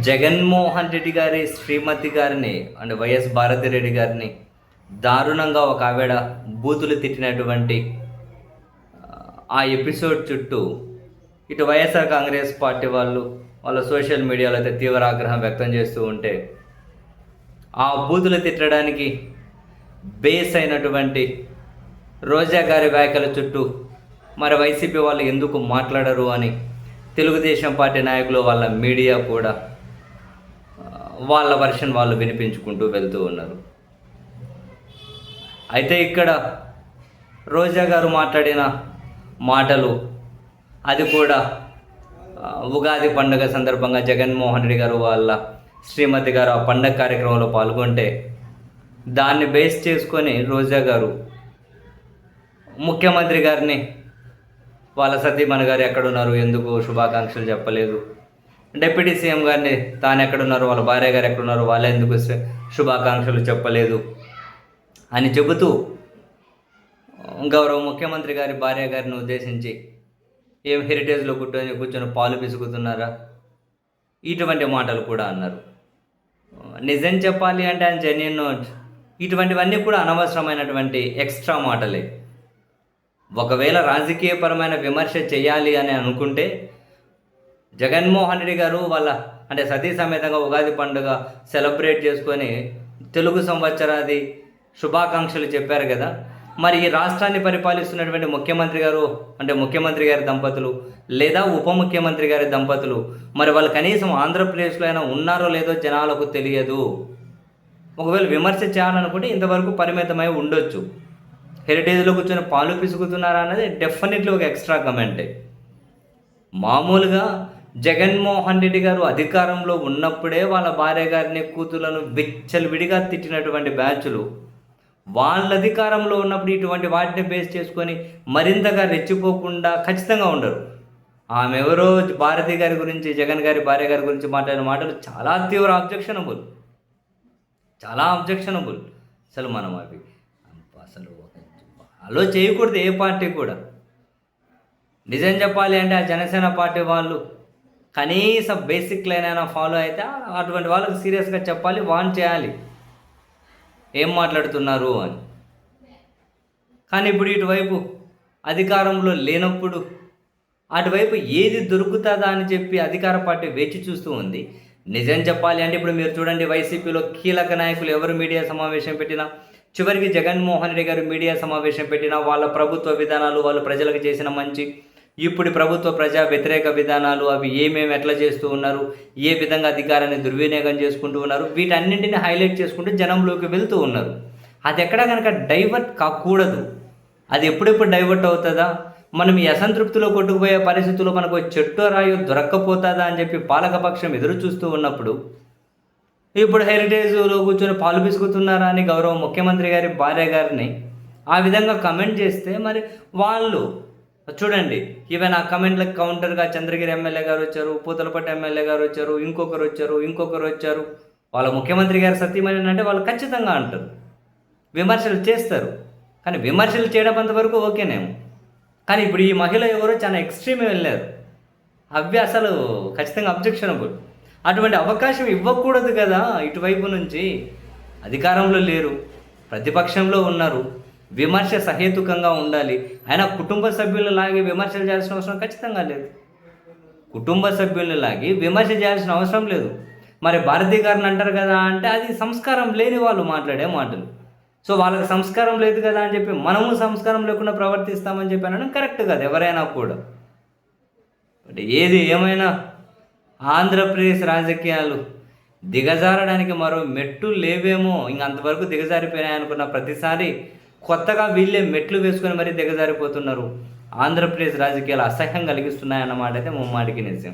జగన్మోహన్ రెడ్డి గారి శ్రీమతి గారిని అంటే వైఎస్ భారతిరెడ్డి గారిని దారుణంగా ఒక ఆవిడ బూతులు తిట్టినటువంటి ఆ ఎపిసోడ్ చుట్టూ ఇటు వైఎస్ఆర్ కాంగ్రెస్ పార్టీ వాళ్ళ సోషల్ మీడియాలో అయితే తీవ్ర ఆగ్రహం వ్యక్తం చేస్తూ ఉంటే, ఆ బూతులు తిట్టడానికి బేస్ అయినటువంటి రోజా గారి వ్యాఖ్యల చుట్టూ మరి వైసీపీ వాళ్ళు ఎందుకు మాట్లాడరు అని తెలుగుదేశం పార్టీ నాయకులు వాళ్ళ మీడియా కూడా వాళ్ళ వర్షన్ వాళ్ళు వినిపించుకుంటూ వెళ్తూ ఉన్నారు. అయితే ఇక్కడ రోజా గారు మాట్లాడిన మాటలు, అది కూడా ఉగాది పండుగ సందర్భంగా జగన్మోహన్ రెడ్డి గారు వాళ్ళ శ్రీమతి గారు ఆ పండగ కార్యక్రమంలో పాల్గొంటే దాన్ని బేస్ చేసుకొని రోజా గారు ముఖ్యమంత్రి గారిని వాళ్ళ సతీమణి గారు ఎక్కడున్నారు, ఎందుకు శుభాకాంక్షలు చెప్పలేదు, డిప్యూటీ సీఎం గారిని తాను ఎక్కడున్నారు, వాళ్ళ భార్య గారు ఎక్కడున్నారు, వాళ్ళు ఎందుకు శుభాకాంక్షలు చెప్పలేదు అని చెబుతూ గౌరవ ముఖ్యమంత్రి గారి భార్య గారిని ఉద్దేశించి ఏం హెరిటేజ్లో కూర్చొని పాలు పిసుకుతున్నారా, ఇటువంటి మాటలు కూడా అన్నారు. నిజం చెప్పాలి అంటే ఆయన జెన్యూన్, ఇటువంటివన్నీ కూడా అనవసరమైనటువంటి ఎక్స్ట్రా మాటలే. ఒకవేళ రాజకీయపరమైన విమర్శ చేయాలి అని అనుకుంటే జగన్మోహన్ రెడ్డి గారు వాళ్ళ అంటే సతీ సమేతంగా ఉగాది పండుగ సెలబ్రేట్ చేసుకొని తెలుగు సంవత్సరాది శుభాకాంక్షలు చెప్పారు కదా. మరి ఈ రాష్ట్రాన్ని పరిపాలిస్తున్నటువంటి ముఖ్యమంత్రి గారు అంటే ముఖ్యమంత్రి గారి దంపతులు లేదా ఉప ముఖ్యమంత్రి గారి దంపతులు మరి వాళ్ళు కనీసం ఆంధ్రప్రదేశ్లో అయినా ఉన్నారో లేదో జనాలకు తెలియదు. ఒకవేళ విమర్శ చేయాలనుకుంటే ఇంతవరకు పరిమితమై ఉండొచ్చు. హెరిటేజ్లో కూర్చొని పాలు పిసుకుతున్నారా అన్నది డెఫినెట్లీ ఒక ఎక్స్ట్రా కమెంటే. మామూలుగా జగన్మోహన్ రెడ్డి గారు అధికారంలో ఉన్నప్పుడే వాళ్ళ భార్య గారిని కూతులను విచ్చలవిడిగా తిట్టినటువంటి బ్యాచులు వాళ్ళ అధికారంలో ఉన్నప్పుడు ఇటువంటి వాటిని బేస్ చేసుకొని మరింతగా రెచ్చిపోకుండా ఖచ్చితంగా ఉండరు. ఆమె ఎవరో భారతి గారి గురించి, జగన్ గారి భార్య గారి గురించి మాట్లాడిన మాటలు చాలా తీవ్ర అబ్జెక్షనబుల్. అసలు మనం అవి అసలు అలో చేయకూడదు ఏ పార్టీ కూడా. నిజం చెప్పాలి అంటే ఆ జనసేన పార్టీ వాళ్ళు కనీసం బేసిక్ లైన్ అయినా ఫాలో అయితే అటువంటి వాళ్ళకి సీరియస్గా చెప్పాలి, వార్న్ చేయాలి ఏం మాట్లాడుతున్నారు అని. కానీ ఇప్పుడు ఇటువైపు అధికారంలో లేనప్పుడు అటువైపు ఏది దొరుకుతుందా అని చెప్పి అధికార పార్టీ వేచి చూస్తూ ఉంది. నిజం చెప్పాలి అంటే ఇప్పుడు మీరు చూడండి, వైసీపీలో కీలక నాయకులు ఎవరు మీడియా సమావేశం పెట్టినా, చివరికి జగన్మోహన్ రెడ్డి గారు మీడియా సమావేశం పెట్టినా వాళ్ళ ప్రభుత్వ విధానాలు, వాళ్ళు ప్రజలకు చేసిన మంచి, ఇప్పుడు ప్రభుత్వ ప్రజా వ్యతిరేక విధానాలు అవి ఏమేమి ఎట్లా చేస్తూ ఉన్నారు, ఏ విధంగా అధికారాన్ని దుర్వినియోగం చేసుకుంటూ ఉన్నారు, వీటన్నింటినీ హైలైట్ చేసుకుంటూ జనంలోకి వెళ్తూ ఉన్నారు. అది ఎక్కడా కనుక డైవర్ట్ కాకూడదు. అది ఎప్పుడెప్పుడు డైవర్ట్ అవుతుందా, మనం ఈ అసంతృప్తిలో కొట్టుకుపోయే పరిస్థితుల్లో మనకు చెట్టు రాయో దొరక్కపోతుందా అని చెప్పి పాలకపక్షం ఎదురు చూస్తూ ఉన్నప్పుడు ఇప్పుడు హెరిటేజ్లో కూర్చొని పాలు పిసుకుతున్నారా అని గౌరవ ముఖ్యమంత్రి గారి భార్య గారిని ఆ విధంగా కమెంట్ చేస్తే మరి వాళ్ళు చూడండి, ఈవెన్ ఆ కమెంట్లకు కౌంటర్గా చంద్రగిరి ఎమ్మెల్యే గారు వచ్చారు, పూతలపట్టు ఎమ్మెల్యే గారు వచ్చారు, ఇంకొకరు వచ్చారు. వాళ్ళ ముఖ్యమంత్రి గారు సత్యమని అంటే వాళ్ళు ఖచ్చితంగా అంటారు, విమర్శలు చేస్తారు. కానీ విమర్శలు చేయడం అంతవరకు ఓకేనేమో. కానీ ఇప్పుడు ఈ మహిళ ఎవరో చాలా ఎక్స్ట్రీమ్ వెళ్ళారు, అవి అసలు ఖచ్చితంగా అబ్జెక్షనబుల్. అటువంటి అవకాశం ఇవ్వకూడదు కదా. ఇటువైపు నుంచి అధికారంలో లేరు, ప్రతిపక్షంలో ఉన్నారు, విమర్శ సహేతుకంగా ఉండాలి. అయినా కుటుంబ సభ్యులను లాగి విమర్శలు చేయాల్సిన అవసరం ఖచ్చితంగా లేదు. కుటుంబ సభ్యులను లాగి విమర్శ చేయాల్సిన అవసరం లేదు. మరి భారతి గారిని అంటారు కదా అంటే అది సంస్కారం లేని వాళ్ళు మాట్లాడే మాటలు. సో వాళ్ళకి సంస్కారం లేదు కదా అని చెప్పి మనము సంస్కారం లేకుండా ప్రవర్తిస్తామని చెప్పి అనడం కరెక్ట్ కాదు ఎవరైనా కూడా. అంటే ఏది ఏమైనా ఆంధ్రప్రదేశ్ రాజకీయాలు దిగజారడానికి మరో మెట్టు లేవేమో, ఇంక అంతవరకు దిగజారిపోయినాయనుకున్న ప్రతిసారి కొత్తగా వీళ్ళే మెట్లు వేసుకొని మరీ దిగజారిపోతున్నారు. ఆంధ్రప్రదేశ్ రాజకీయాలు అసహ్యం కలిగిస్తున్నాయన్నమాట అయితే ముమ్మాటికి నిజం.